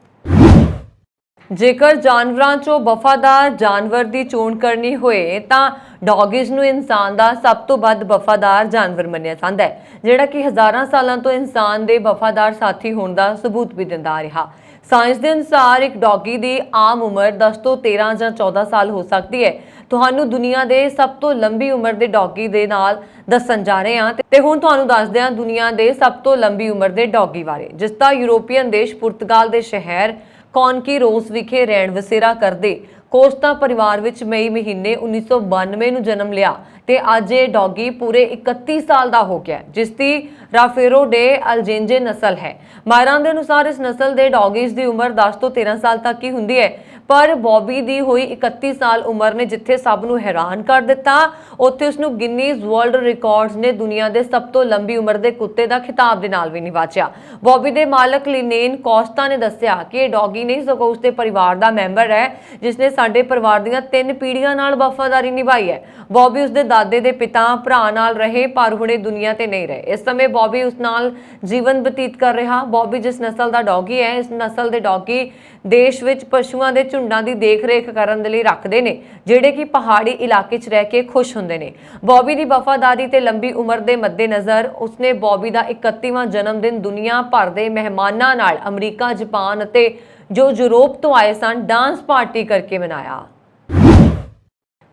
ਜੇਕਰ ਜਾਨਵਰਾਂ 'ਚੋਂ ਵਫਾਦਾਰ ਜਾਨਵਰ ਦੀ ਚੋਣ ਕਰਨੀ ਹੋਏ ਤਾਂ ਡੌਗਿਜ਼ ਨੂੰ ਇਨਸਾਨ ਦਾ ਸਭ ਤੋਂ ਵੱਧ ਵਫਾਦਾਰ ਜਾਨਵਰ ਮੰਨਿਆ ਜਾਂਦਾ ਹੈ, ਜਿਹੜਾ ਕਿ ਹਜ਼ਾਰਾਂ ਸਾਲਾਂ ਤੋਂ ਇਨਸਾਨ ਦੇ ਵਫਾਦਾਰ ਸਾਥੀ ਹੋਣ ਦਾ ਸਬੂਤ ਵੀ ਦਿੰਦਾ ਆ ਰਿਹਾ। ਸਾਇੰਸ ਦੇ ਅਨੁਸਾਰ ਇੱਕ ਡੌਗੀ ਦੀ ਆਮ ਉਮਰ 10 ਤੋਂ 13 ਜਾਂ 14 ਸਾਲ ਹੋ ਸਕਦੀ ਹੈ। ਤੁਹਾਨੂੰ ਦੁਨੀਆ ਦੇ ਸਭ ਤੋਂ ਲੰਬੀ ਉਮਰ ਦੇ ਡੌਗੀ ਦੇ ਨਾਲ ਦੱਸਣ ਜਾ ਰਹੇ ਹਾਂ ਤੇ ਹੁਣ ਤੁਹਾਨੂੰ ਦੱਸਦੇ ਹਾਂ ਦੁਨੀਆ ਦੇ ਸਭ ਤੋਂ ਲੰਬੀ ਉਮਰ ਦੇ ਡੌਗੀ ਬਾਰੇ, ਜਿਸ ਦਾ ਯੂਰੋਪੀਅਨ ਦੇਸ਼ ਪੁਰਤਗਾਲ ਦੇ ਸ਼ਹਿਰ ਕੌਨਕੀਰੋਸ ਵਿਖੇ ਰਹਿਣ ਵਸੇਰਾ ਕਰਦੇ ਕੋਸਟਾ ਪਰਿਵਾਰ ਵਿੱਚ ਮਈ ਮਹੀਨੇ 1992 ਨੂੰ ਜਨਮ ਲਿਆ ਤੇ ਅੱਜ ਇਹ ਡੌਗੀ ਪੂਰੇ 31 ਸਾਲ ਦਾ ਹੋ ਗਿਆ, ਜਿਸ ਦੀ ਰਾਫੇਰੋ ਡੇ ਅਲਜੇਂਜੇ ਨਸਲ ਹੈ। ਮਾਹਿਰਾਂ ਦੇ ਅਨੁਸਾਰ ਇਸ ਨਸਲ ਦੇ ਡੌਗੀਜ਼ ਦੀ ਉਮਰ 10 ਤੋਂ 13 ਸਾਲ ਤੱਕ ਹੀ ਹੁੰਦੀ ਹੈ, ਪਰ ਬੌਬੀ ਦੀ ਹੋਈ 31 ਸਾਲ ਉਮਰ ਨੇ ਜਿੱਥੇ ਸਭ ਨੂੰ ਹੈਰਾਨ ਕਰ ਦਿੱਤਾ, ਉੱਥੇ ਉਸ ਨੂੰ ਗਿਨੀਜ਼ ਵਰਲਡ ਰਿਕਾਰਡਸ ਨੇ ਦੁਨੀਆ ਦੇ ਸਭ ਤੋਂ ਲੰਬੀ ਉਮਰ ਦੇ ਕੁੱਤੇ ਦਾ ਖਿਤਾਬ ਦੇ ਨਾਲ ਵੀ ਨਿਵਾਜਿਆ। ਬੌਬੀ ਦੇ ਮਾਲਕ ਲਿਨੇਨ ਕੋਸਟਾ ਨੇ ਦੱਸਿਆ ਕਿ ਇਹ ਡੌਗੀ ਨਹੀਂ ਸਗੋਂ ਉਸਦੇ ਪਰਿਵਾਰ ਦਾ ਮੈਂਬਰ ਹੈ, ਜਿਸ ਨੇ ਸਾਡੇ ਪਰਿਵਾਰ ਦੀਆਂ 3 ਪੀੜ੍ਹੀਆਂ ਨਾਲ ਵਫਾਦਾਰੀ ਨਿਭਾਈ ਹੈ। ਬੌਬੀ ਉਸਦੇ ਦਾਦੇ ਦੇ ਪਿਤਾ ਭਰਾ ਨਾਲ ਰਹੇ ਪਰ ਹੁਣੇ ਦੁਨੀਆ ਤੇ ਨਹੀਂ ਰਹੇ। ਇਸ ਸਮੇਂ ਬੌਬੀ ਉਸ ਨਾਲ ਜੀਵਨ ਬਤੀਤ ਕਰ ਰਿਹਾ। ਬੌਬੀ ਜਿਸ ਨਸਲ ਦਾ ਡੌਗੀ ਹੈ, ਇਸ ਨਸਲ ਦੇ ਡੌਗੀ ਦੇਸ਼ ਵਿੱਚ ਪਸ਼ੂਆਂ ਦੇ ਝੁੰਡਾਂ ਦੀ ਦੇਖ-ਰੇਖ ਕਰਨ ਦੇ ਲਈ ਰੱਖਦੇ ਨੇ, ਜਿਹੜੇ ਕਿ ਪਹਾੜੀ ਇਲਾਕੇ 'ਚ ਰਹਿ ਕੇ ਖੁਸ਼ ਹੁੰਦੇ ਨੇ। ਬੌਬੀ ਦੀ ਵਫਾਦਾਰੀ ਤੇ ਲੰਬੀ ਉਮਰ ਦੇ ਮੱਦੇਨਜ਼ਰ ਉਸਨੇ ਬੌਬੀ ਦਾ 31ਵਾਂ ਜਨਮ ਦਿਨ ਦੁਨੀਆ ਭਰ ਦੇ ਮਹਿਮਾਨਾਂ ਨਾਲ ਅਮਰੀਕਾ, ਜਾਪਾਨ ਅਤੇ ਜੋ ਯੂਰਪ ਤੋਂ ਆਏ ਸਨ ਡਾਂਸ ਪਾਰਟੀ ਕਰਕੇ ਮਨਾਇਆ।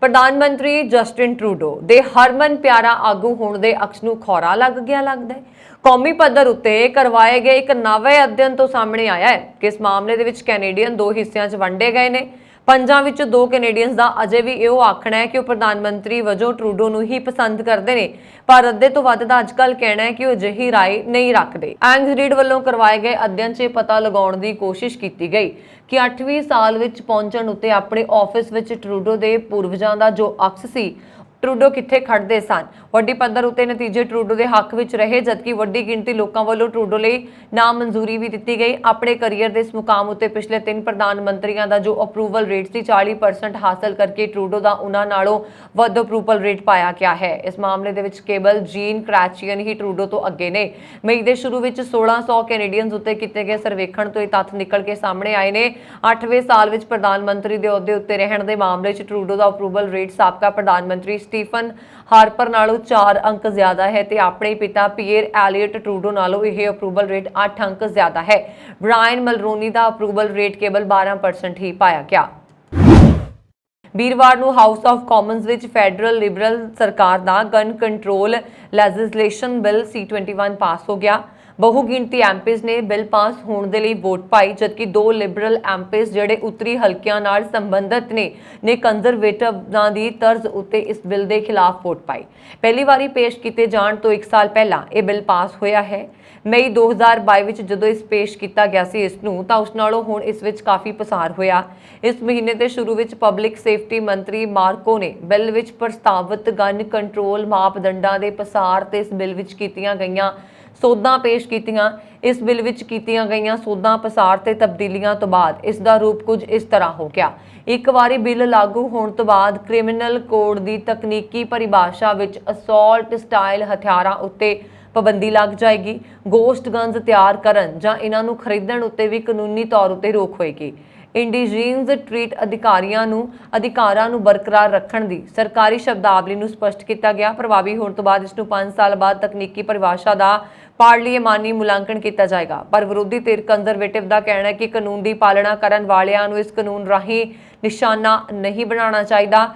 ਪ੍ਰਧਾਨ ਮੰਤਰੀ ਜਸਟਿਨ ਟਰੂਡੋ ਦੇ ਹਰਮਨ ਪਿਆਰਾ ਆਗੂ ਹੋਣ ਦੇ ਅਕਸ ਨੂੰ ਖੌਰਾ ਲੱਗ ਗਿਆ ਲੱਗਦਾ ਹੈ। ਕੌਮੀ ਪੱਧਰ ਉੱਤੇ ਕਰਵਾਏ ਗਏ ਇੱਕ ਨਵੇਂ ਅਧਿਐਨ ਤੋਂ ਸਾਹਮਣੇ ਆਇਆ ਹੈ ਕਿ ਇਸ ਮਾਮਲੇ ਦੇ ਵਿੱਚ ਕੈਨੇਡੀਅਨ 2 ਹਿੱਸਿਆਂ 'ਚ ਵੰਡੇ ਗਏ ਨੇ। 5 ਵਿੱਚੋਂ 2 ਕੈਨੇਡੀਅਨਸ ਦਾ ਅਜੇ ਵੀ ਇਹੋ ਆਖਣਾ ਹੈ ਕਿ ਉਹ ਪ੍ਰਧਾਨ ਮੰਤਰੀ ਵਜੋਂ ਟਰੂਡੋ ਨੂੰ ਹੀ ਪਸੰਦ ਕਰਦੇ ਨੇ, ਪਰ ਅੱਧੇ ਤੋਂ ਵੱਧ ਦਾ ਅੱਜਕੱਲ ਕਹਿਣਾ ਹੈ ਕਿ ਉਹ ਅਜਿਹੀ ਰਾਏ ਨਹੀਂ ਰੱਖਦੇ। ਐਂਗਸ ਰੀਡ ਵੱਲੋਂ ਕਰਵਾਏ ਗਏ ਅਧਿਐਨ 'ਚ ਪਤਾ ਲਗਾਉਣ ਦੀ ਕੋਸ਼ਿਸ਼ ਕੀਤੀ ਗਈ ਕਿ 8ਵੀਂ ਸਾਲ ਵਿੱਚ ਪਹੁੰਚਣ ਉੱਤੇ ਆਪਣੇ ਆਫਿਸ ਵਿੱਚ ਟਰੂਡੋ ਦੇ ਪੂਰਵਜਾਂ ਦਾ ਜੋ ਅਕਸ ਸੀ, ਟਰੂਡੋ ਕਿੱਥੇ ਖੜਦੇ ਸਨ। ਵੱਡੀ ਪੱਧਰ ਉੱਤੇ ਨਤੀਜੇ ਟਰੂਡੋ ਦੇ ਹੱਕ ਵਿੱਚ ਰਹੇ, ਜਦਕਿ ਵੱਡੀ ਗਿਣਤੀ ਲੋਕਾਂ ਵੱਲੋਂ ਟਰੂਡੋ ਲਈ ਨਾਮਨਜ਼ੂਰੀ ਵੀ ਦਿੱਤੀ ਗਈ। ਆਪਣੇ ਕੈਰੀਅਰ ਦੇ ਇਸ ਮੁਕਾਮ ਉੱਤੇ ਪਿਛਲੇ 3 ਪ੍ਰਧਾਨ ਮੰਤਰੀਆਂ ਦਾ ਜੋ ਅਪਰੂਵਲ ਰੇਟ ਸੀ 40% ਹਾਸਲ ਕਰਕੇ ਟਰੂਡੋ ਦਾ ਉਹਨਾਂ ਨਾਲੋਂ ਵੱਧ ਅਪਰੂਵਲ ਰੇਟ ਪਾਇਆ ਗਿਆ ਹੈ। ਇਸ ਮਾਮਲੇ ਦੇ ਵਿੱਚ ਕੇਵਲ ਜੀਨ ਕ੍ਰੈਚੀਅਨ ਹੀ ਟਰੂਡੋ ਤੋਂ ਅੱਗੇ ਨੇ। ਮਈ ਦੇ ਸ਼ੁਰੂ ਵਿੱਚ 1600 ਕੈਨੇਡੀਅਨਸ ਉੱਤੇ ਕੀਤੇ ਗਏ ਸਰਵੇਖਣ ਤੋਂ ਇਹ ਤੱਥ ਨਿਕਲ ਕੇ ਸਾਹਮਣੇ ਆਏ ਨੇ। 8ਵੇਂ ਸਾਲ ਵਿੱਚ ਪ੍ਰਧਾਨ ਮੰਤਰੀ ਦੇ ਅਹੁਦੇ ਉੱਤੇ ਰਹਿਣ ਦੇ ਮਾਮਲੇ 'ਚ ਟਰੂਡੋ ਦਾ ਅਪਰੂਵਲ ਰੇਟ ਸਾਬਕਾ ਪ੍ਰਧਾਨ ਮੰਤਰੀ ਸਟੀਫਨ ਹਾਰਪਰ ਨਾਲੋਂ 4 ਅੰਕ ਜ਼ਿਆਦਾ ਹੈ ਤੇ ਆਪਣੇ ਪਿਤਾ ਪੀਅਰ ਐਲੀਅਟ ਟਰੂਡੋ ਨਾਲੋਂ ਇਹ ਅਪਰੂਵਲ ਰੇਟ 8 ਅੰਕ ਜ਼ਿਆਦਾ ਹੈ। ਬ੍ਰਾਇਨ ਮਲਰੋਨੀ ਦਾ ਅਪਰੂਵਲ ਰੇਟ ਕੇਵਲ 12% ਹੀ ਪਾਇਆ ਗਿਆ। ਵੀਰਵਾਰ ਨੂੰ ਹਾਊਸ ਆਫ ਕਾਮਨਸ ਵਿੱਚ ਫੈਡਰਲ ਲਿਬਰਲ ਸਰਕਾਰ ਦਾ gun control legislation bill C-21 pass ਹੋ ਗਿਆ। ਬਹੁਗਿਣਤੀ ਐਮਪੀਜ਼ ਨੇ ਬਿੱਲ ਪਾਸ ਹੋਣ ਦੇ ਲਈ ਵੋਟ ਪਾਈ, ਜਦਕਿ 2 ਲਿਬਰਲ ਐਮਪੀਜ਼ ਜਿਹੜੇ ਉੱਤਰੀ ਹਲਕਿਆਂ ਨਾਲ ਸੰਬੰਧਿਤ ਨੇ ਕੰਜ਼ਰਵੇਟਿਵਾਂ ਦੀ ਤਰਜ਼ ਉੱਤੇ ਇਸ ਬਿੱਲ ਦੇ ਖਿਲਾਫ ਵੋਟ ਪਾਈ। ਪਹਿਲੀ ਵਾਰੀ ਪੇਸ਼ ਕੀਤੇ ਜਾਣ ਤੋਂ 1 ਸਾਲ ਪਹਿਲਾਂ ਇਹ ਬਿੱਲ ਪਾਸ ਹੋਇਆ ਹੈ। ਮਈ 2022 ਵਿੱਚ ਜਦੋਂ ਇਸ ਪੇਸ਼ ਕੀਤਾ ਗਿਆ ਸੀ ਇਸ ਨੂੰ, ਤਾਂ ਉਸ ਨਾਲੋਂ ਹੁਣ ਇਸ ਵਿੱਚ ਕਾਫੀ ਪਸਾਰ ਹੋਇਆ। ਇਸ ਮਹੀਨੇ ਦੇ ਸ਼ੁਰੂ ਵਿੱਚ ਪਬਲਿਕ ਸੇਫਟੀ ਮੰਤਰੀ ਮਾਰਕੋ ਨੇ ਬਿੱਲ ਵਿੱਚ ਪ੍ਰਸਤਾਵਿਤ ਗਨ ਕੰਟਰੋਲ ਮਾਪਦੰਡਾਂ ਦੇ ਪਸਾਰ ਤੇ ਇਸ ਬਿੱਲ ਵਿੱਚ ਕੀਤੀਆਂ ਗਈਆਂ ਸੋਧਾਂ ਪੇਸ਼ ਕੀਤੀਆਂ। ਇਸ ਬਿੱਲ ਵਿੱਚ ਕੀਤੀਆਂ ਗਈਆਂ ਸੋਧਾਂ ਪਸਾਰ ਤੇ ਤਬਦੀਲੀਆਂ ਤੋਂ ਬਾਅਦ ਇਸ ਦਾ ਰੂਪ ਕੁਝ ਇਸ ਤਰ੍ਹਾਂ ਹੋ ਗਿਆ। ਇੱਕ ਵਾਰੀ ਬਿੱਲ ਲਾਗੂ ਹੋਣ ਤੋਂ ਬਾਅਦ ਕ੍ਰਿਮੀਨਲ ਕੋਡ ਦੀ ਤਕਨੀਕੀ ਪਰਿਭਾਸ਼ਾ ਵਿੱਚ ਅਸੌਲਟ ਸਟਾਈਲ ਹਥਿਆਰਾਂ ਉੱਤੇ ਪਾਬੰਦੀ ਲੱਗ ਜਾਏਗੀ। ਗੋਸਟ ਗਨਜ਼ ਤਿਆਰ ਕਰਨ ਜਾਂ ਇਹਨਾਂ ਨੂੰ ਖਰੀਦਣ ਉੱਤੇ ਵੀ ਕਾਨੂੰਨੀ ਤੌਰ ਉੱਤੇ ਰੋਕ ਹੋਏਗੀ। ਇੰਡੀਜੀਨਸ ਟ੍ਰੀਟ ਅਧਿਕਾਰਾਂ ਨੂੰ ਬਰਕਰਾਰ ਰੱਖਣ ਦੀ ਸਰਕਾਰੀ ਸ਼ਬਦਾਵਲੀ ਨੂੰ ਸਪਸ਼ਟ ਕੀਤਾ ਗਿਆ। ਪ੍ਰਭਾਵੀ ਹੋਣ ਤੋਂ ਬਾਅਦ ਇਸ ਨੂੰ 5 ਸਾਲ ਬਾਅਦ ਤਕਨੀਕੀ ਪਰਿਭਾਸ਼ਾ ਦਾ ਪਾਰਲੀਮਾਨੀ ਮੁਲਾਂਕਣ ਕੀਤਾ ਜਾਏਗਾ, ਪਰ ਵਿਰੋਧੀ ਧਿਰ ਕੰਜ਼ਰਵੇਟਿਵ ਦਾ ਕਹਿਣਾ ਹੈ ਕਿ ਕਾਨੂੰਨ ਦੀ ਪਾਲਣਾ ਕਰਨ ਵਾਲਿਆਂ ਨੂੰ ਇਸ ਕਾਨੂੰਨ ਰਾਹੀਂ ਨਿਸ਼ਾਨਾ ਨਹੀਂ ਬਣਾਉਣਾ ਚਾਹੀਦਾ।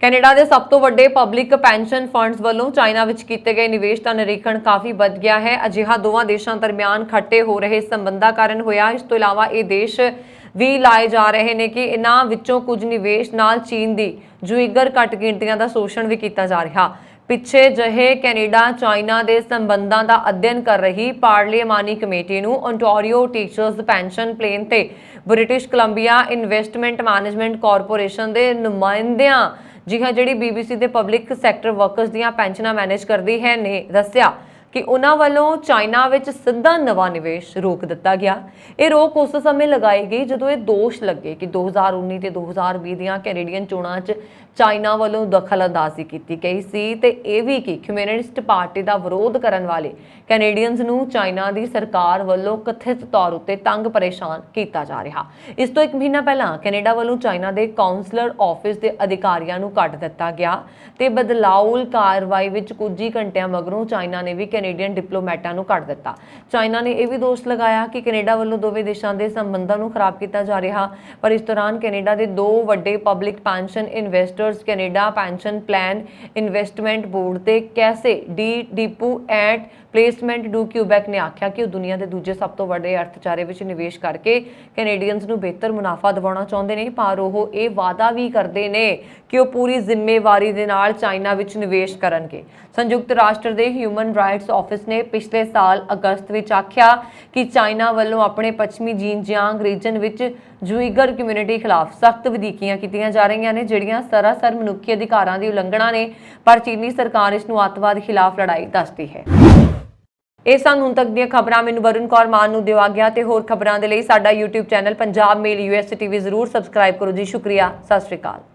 ਕੈਨੇਡਾ ਦੇ ਸਭ ਤੋਂ ਵੱਡੇ ਪਬਲਿਕ ਪੈਨਸ਼ਨ ਫੰਡਸ ਵੱਲੋਂ ਚਾਈਨਾ ਵਿੱਚ ਕੀਤੇ ਗਏ ਨਿਵੇਸ਼ ਦਾ ਨਿਰੀਖਣ ਕਾਫੀ ਵੱਧ ਗਿਆ ਹੈ। ਅਜਿਹਾ ਦੋਵਾਂ ਦੇਸ਼ਾਂ ਦਰਮਿਆਨ ਖੱਟੇ ਹੋ ਰਹੇ ਸੰਬੰਧਾਂ ਕਾਰਨ ਹੋਇਆ। ਇਸ ਤੋਂ ਇਲਾਵਾ ਇਹ ਦੇਸ਼ ਵੀ ਲਾਏ ਜਾ ਰਹੇ ਨੇ ਕਿ ਇਹਨਾਂ ਵਿੱਚੋਂ ਕੁਝ ਨਿਵੇਸ਼ ਨਾਲ ਚੀਨ ਦੀ ਜੂਇਗਰ ਘੱਟ ਗਿਣਤੀਆਂ ਦਾ ਸ਼ੋਸ਼ਣ ਵੀ ਕੀਤਾ ਜਾ ਰਿਹਾ। ਪਿੱਛੇ ਜਿਹੇ ਕੈਨੇਡਾ ਚਾਈਨਾ ਦੇ ਸੰਬੰਧਾਂ ਦਾ ਅਧਿਐਨ ਕਰ ਰਹੀ ਪਾਰਲੀਮਾਨੀ ਕਮੇਟੀ ਨੂੰ ਓਨਟਾਰੀਓ ਟੀਚਰਸ ਪੈਨਸ਼ਨ ਪਲਾਨ ਤੇ British Columbia investment management corporation ਦੇ ਨੁਮਾਇੰਦਿਆਂ ਜਿਹੜੀ BBC ਦੇ ਪਬਲਿਕ ਸੈਕਟਰ ਵਰਕਰਸ ਦੀਆਂ ਪੈਨਸ਼ਨਾਂ ਮੈਨੇਜ ਕਰਦੀ ਹੈ ਨੇ ਦੱਸਿਆ ਕਿ ਉਹਨਾਂ ਵੱਲੋਂ ਚਾਈਨਾ ਵਿੱਚ ਸਿੱਧਾ ਨਵਾਂ ਨਿਵੇਸ਼ ਰੋਕ ਦਿੱਤਾ ਗਿਆ। ਇਹ ਰੋਕ ਉਸ ਸਮੇਂ ਲਗਾਈ ਗਈ ਜਦੋਂ ਇਹ ਦੋਸ਼ ਲੱਗੇ ਕਿ 2019 ਤੇ 2020 ਦੀਆਂ ਕੈਨੇਡੀਅਨ ਚੋਣਾਂ 'ਚ ਚਾਈਨਾ ਵੱਲੋਂ ਦਖਲਅੰਦਾਜ਼ੀ ਕੀਤੀ ਗਈ ਸੀ ਤੇ ਇਹ ਵੀ ਕਿ ਕਮਿਊਨਿਸਟ ਪਾਰਟੀ ਦਾ ਵਿਰੋਧ ਕਰਨ ਵਾਲੇ ਕੈਨੇਡੀਅਨਸ ਨੂੰ ਚਾਈਨਾ ਦੀ ਸਰਕਾਰ ਵੱਲੋਂ ਕਥਿਤ ਤੌਰ ਉੱਤੇ ਤੰਗ ਪਰੇਸ਼ਾਨ ਕੀਤਾ ਜਾ ਰਿਹਾ। ਇਸ ਤੋਂ 1 ਮਹੀਨਾ ਪਹਿਲਾਂ ਕੈਨੇਡਾ ਵੱਲੋਂ ਚਾਈਨਾ ਦੇ ਕਾਉਂਸਲਰ ਆਫਿਸ ਦੇ ਅਧਿਕਾਰੀਆਂ ਨੂੰ ਕੱਢ ਦਿੱਤਾ ਗਿਆ ਤੇ ਬਦਲਾਉ ਕਾਰਵਾਈ ਵਿੱਚ ਕੁਝ ਹੀ ਘੰਟਿਆਂ ਮਗਰੋਂ ਚਾਈਨਾ ਨੇ ਵੀ ਕੈਨੇਡੀਅਨ ਡਿਪਲੋਮੈਟਾਂ ਨੂੰ ਕੱਢ ਦਿੱਤਾ। ਚਾਈਨਾ ਨੇ ਇਹ ਵੀ ਦੋਸ਼ ਲਗਾਇਆ ਕਿ ਕੈਨੇਡਾ ਵੱਲੋਂ ਦੋਵੇਂ ਦੇਸ਼ਾਂ ਦੇ ਸੰਬੰਧਾਂ ਨੂੰ ਖਰਾਬ ਕੀਤਾ ਜਾ ਰਿਹਾ। ਪਰ ਇਸ ਦੌਰਾਨ ਕੈਨੇਡਾ ਦੇ 2 ਵੱਡੇ public pension investors Canada pension plan investment board ਤੇ ਕੈਸੇ depot and placement do Quebec ਨੇ ਆਖਿਆ ਕਿ ਉਹ ਦੁਨੀਆ ਦੇ ਦੂਜੇ ਸਭ ਤੋਂ ਵੱਡੇ ਅਰਥਚਾਰੇ ਵਿੱਚ ਨਿਵੇਸ਼ ਕਰਕੇ ਕੈਨੇਡੀਅਨਸ ਨੂੰ ਬਿਹਤਰ ਮੁਨਾਫਾ ਦਿਵਾਉਣਾ ਚਾਹੁੰਦੇ ਨੇ, ਪਰ ਉਹ ਇਹ ਵਾਅਦਾ ਵੀ ਕਰਦੇ ਨੇ ਕਿ ਉਹ ਪੂਰੀ ਜ਼ਿੰਮੇਵਾਰੀ ਦੇ ਨਾਲ ਚਾਈਨਾ ਵਿੱਚ ਨਿਵੇਸ਼ ਕਰਨਗੇ। ਸੰਯੁਕਤ ਰਾਸ਼ਟਰ ਦੇ ਹਿਊਮਨ ਰਾਈਟਸ ਆਫਿਸ ਨੇ ਪਿਛਲੇ ਸਾਲ ਅਗਸਤ ਵਿੱਚ ਆਖਿਆ ਕਿ ਚਾਈਨਾ ਵੱਲੋਂ ਆਪਣੇ ਪੱਛਮੀ ਜੀਨਜਿਆਂਗ ਰੀਜਨ ਵਿੱਚ ਜੂਈਗਰ ਕਮਿਊਨਿਟੀ ਖਿਲਾਫ ਸਖਤ ਵਧੀਕੀਆਂ ਕੀਤੀਆਂ ਜਾ ਰਹੀਆਂ ਨੇ, ਜਿਹੜੀਆਂ ਸਰਾਸਰ ਮਨੁੱਖੀ ਅਧਿਕਾਰਾਂ ਦੀ ਉਲੰਘਣਾ ਨੇ, ਪਰ ਚੀਨੀ ਸਰਕਾਰ ਇਸ ਨੂੰ ਅੱਤਵਾਦ ਖਿਲਾਫ ਲੜਾਈ ਦੱਸਦੀ ਹੈ। ਇਹ ਸਨ ਹੁਣ ਤੱਕ ਦੀਆਂ ਖਬਰਾਂ। ਮੈਨੂੰ ਵਰੁਣ ਕੌਰ ਮਾਨ ਨੂੰ ਦਿਵਾ ਗਿਆ ਤੇ ਹੋਰ ਖਬਰਾਂ ਦੇ ਲਈ ਸਾਡਾ YouTube ਚੈਨਲ ਪੰਜਾਬ ਮੇਲ USA TV ਜ਼ਰੂਰ ਸਬਸਕ੍ਰਾਈਬ ਕਰੋ ਜੀ। ਸ਼ੁਕਰੀਆ। ਸਤਿ ਸ਼੍ਰੀ ਅਕਾਲ।